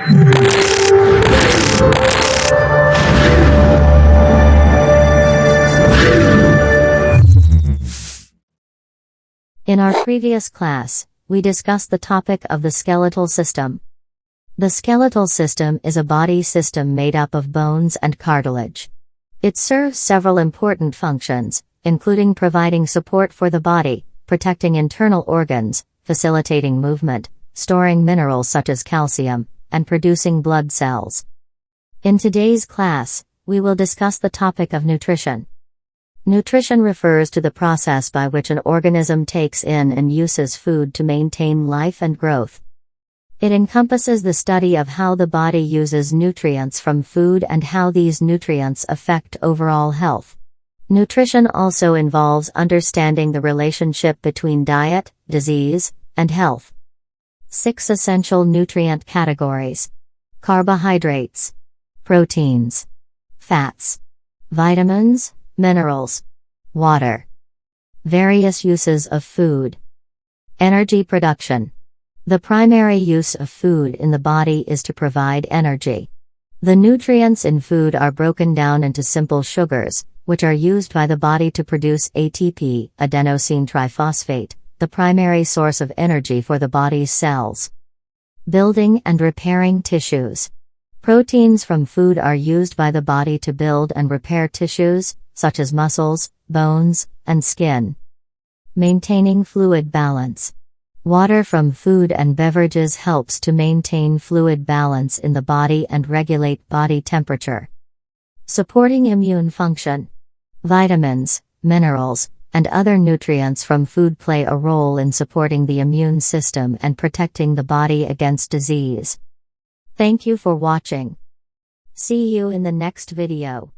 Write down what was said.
In our previous class, we discussed the topic of the skeletal system. The skeletal system is a body system made up of bones and cartilage. It serves several important functions, including providing support for the body, protecting internal organs, facilitating movement, storing minerals such as calcium, and producing blood cells. In today's class, we will discuss the topic of nutrition. Nutrition refers to the process by which an organism takes in and uses food to maintain life and growth. It encompasses the study of how the body uses nutrients from food and how these nutrients affect overall health. Nutrition also involves understanding the relationship between diet, disease, and health. 6 essential nutrient categories: carbohydrates, proteins, fats, vitamins, minerals, water. Various uses of food. Energy production. The primary use of food in the body is to provide energy. The nutrients in food are broken down into simple sugars, which are used by the body to produce ATP, adenosine triphosphate, the primary source of energy for the body's cells. Building and repairing tissues. Proteins from food are used by the body to build and repair tissues, such as muscles, bones, and skin. Maintaining fluid balance. Water from food and beverages helps to maintain fluid balance in the body and regulate body temperature. Supporting immune function. Vitamins, minerals, and other nutrients from food play a role in supporting the immune system and protecting the body against disease. Thank you for watching. See you in the next video.